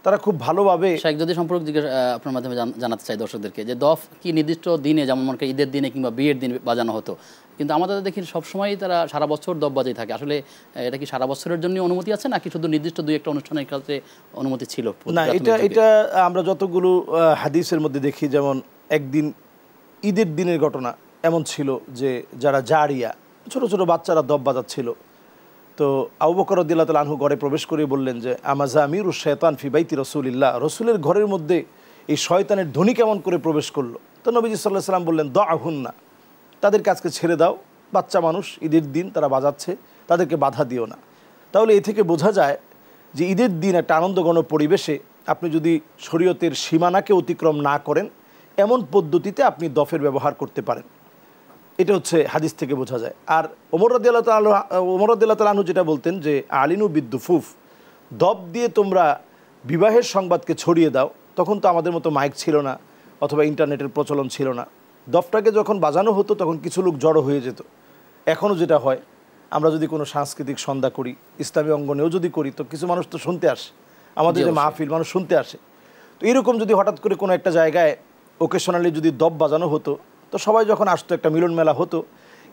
তারা খুব ভালোভাবে। শেখ যদি সম্পর্ক আপনার মাধ্যমে জানাতে চাই দর্শকদেরকে যে দফ কি নির্দিষ্ট দিনে, যেমন মনে করেন ঈদের দিনে কিংবা বিয়ের দিনে বাজানো হতো, কিন্তু আমাদের দেখি সবসময়ই তারা সারা বছর দফ বাজাই থাকে। আসলে এটা কি সারা বছরের জন্য অনুমতি আছে নাকি শুধু নির্দিষ্ট দুই একটা অনুষ্ঠানের ক্ষেত্রে অনুমতি ছিল? না, এটা আমরা যতগুলো হাদিসের মধ্যে দেখি, যেমন একদিন ঈদের দিনের ঘটনা এমন ছিল যে যারা জারিয়া ছোট ছোট বাচ্চারা দফ বাজাচ্ছিল, তো আবু বকর রাদিয়াল্লাহু তাআলা আনহু ঘরে প্রবেশ করে বললেন যে আমাজামিরুশ শায়তান ফি বাইতি রাসূলিল্লাহ, রসুলের ঘরের মধ্যে এই শয়তানের ধ্বনি কেমন করে প্রবেশ করলো? তো নবীজি সাল্লাল্লাহু আলাইহি সাল্লাম বললেন দাহুন্না, তাদেরকে আজকে ছেড়ে দাও, বাচ্চা মানুষ, ঈদের দিন তারা বাজাচ্ছে, তাদেরকে বাধা দিও না। তাহলে এ থেকে বোঝা যায় যে ঈদের দিন একটা আনন্দঘন পরিবেশে আপনি যদি শরীয়তের সীমানাকে অতিক্রম না করেন, এমন পদ্ধতিতে আপনি দফের ব্যবহার করতে পারেন। এটা হচ্ছে হাদিস থেকে বোঝা যায়। আর ওমর রাদিয়াল্লাহু তাআলা আনহু যেটা বলতেন যে আলিনু বিদ্দুফুফ, দফ দিয়ে তোমরা বিবাহের সংবাদকে ছড়িয়ে দাও। তখন তো আমাদের মতো মাইক ছিল না অথবা ইন্টারনেটের প্রচলন ছিল না। দফটাকে যখন বাজানো হতো তখন কিছু লোক জড়ো হয়ে যেত। এখনও যেটা হয়, আমরা যদি কোনো সাংস্কৃতিক সন্ধ্যা করি, ইসলামী অঙ্গনেও যদি করি, তো কিছু মানুষ তো শুনতে আসে, আমাদের যে মাহফিল, মানুষ শুনতে আসে। তো এরকম যদি হঠাৎ করে কোনো একটা জায়গায় ওকেশনালি যদি দফ বাজানো হতো, তো সবাই যখন আসতো একটা মিলন মেলা হতো,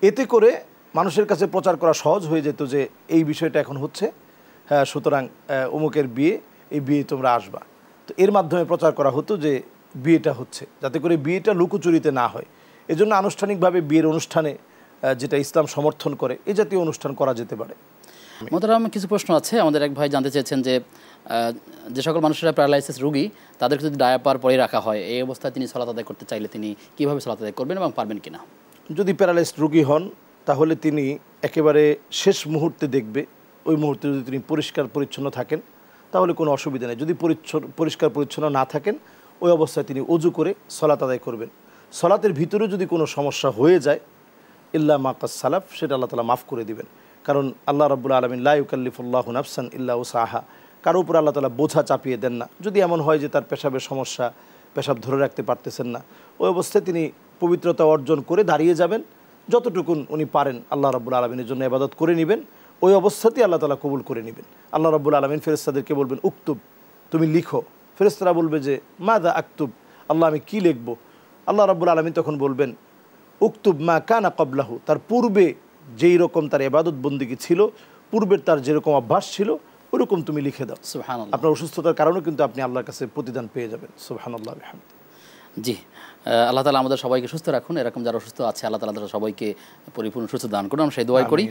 এতে করে মানুষের কাছে প্রচার করা সহজ হয়ে যেত যে এই বিষয়টা এখন হচ্ছে, হ্যাঁ সুতরাং অমুকের বিয়ে, এই বিয়ে তোমরা আসবা। তো এর মাধ্যমে প্রচার করা হতো যে বিয়েটা হচ্ছে, যাতে করে বিয়েটা লুকোচুরিতে না হয়। এজন্য আনুষ্ঠানিকভাবে বিয়ের অনুষ্ঠানে, যেটা ইসলাম সমর্থন করে, এই জাতীয় অনুষ্ঠান করা যেতে পারে। মোহতারাম, কিছু প্রশ্ন আছে। আমাদের এক ভাই জানতে চেয়েছেন যে সকল মানুষেরা প্যারালাইসিস রোগী, তাদেরকে যদি ডায়াপার পরে রাখা হয়, এই অবস্থায় তিনি সালাত আদায় করতে চাইলে তিনি কীভাবে সালাত আদায় করবেন এবং পারবেন কিনা? যদি প্যারালাইসড রোগী হন, তাহলে তিনি একেবারে শেষ মুহূর্তে দেখবে, ওই মুহূর্তে যদি তিনি পরিষ্কার পরিচ্ছন্ন থাকেন তাহলে কোনো অসুবিধা নেই। যদি পরিষ্কার পরিচ্ছন্ন না থাকেন, ওই অবস্থায় তিনি অজু করে সালাত আদায় করবেন। সালাতের ভিতরে যদি কোনো সমস্যা হয়ে যায়, ইল্লা মা কাস সালাফ, সেটা আল্লাহ তাআলা মাফ করে দিবেন। কারণ আল্লাহ রাব্বুল আলামিন লা ইউকাল্লিফুল্লাহু নাফসান ইল্লা উসাহা, কারো উপর আল্লাহ তাআলা বোঝা চাপিয়ে দেন না। যদি এমন হয় যে তার পেশাবের সমস্যা, পেশাব ধরে রাখতে পারতেছেন না, ওই অবস্থায় তিনি পবিত্রতা অর্জন করে দাঁড়িয়ে যাবেন, যতটুকুন উনি পারেন আল্লাহ রাব্বুল আলামিনের জন্য ইবাদত করে নেবেন। ওই অবস্থাতেই আল্লাহ তাআলা কবুল করে নেবেন। আল্লাহ রাব্বুল আলামিন ফেরেশতাদেরকে বলবেন উক্তুব, তুমি লিখো। ফেরেশতারা বলবে যে মাযা আক্তুব, আল্লাহ আমি কি লিখব? আল্লাহ রাব্বুল আলামিন তখন বলবেন উক্তুব মা কানা ক্বাবলাহু, তার পূর্বে যেই রকম তার ইবাদত বন্দেগী ছিল, পূর্বের তার যেরকম অভ্যাস ছিল, ওরকম তুমি লিখে দাও। সুবহানাল্লাহ। আপনার অসুস্থতার কারণেও কিন্তু আপনি আল্লাহর কাছে প্রতিদান পেয়ে যাবেন। সুবহানাল্লাহ বিহামদিহি। জি, আল্লাহ তাআলা আমাদের সবাইকে সুস্থ রাখুন। এরকম যারা অসুস্থ আছে, আল্লাহ তাআলা সবাইকে পরিপূর্ণ সুস্থ দান করুন, আমরা সেই দোয়াই করি।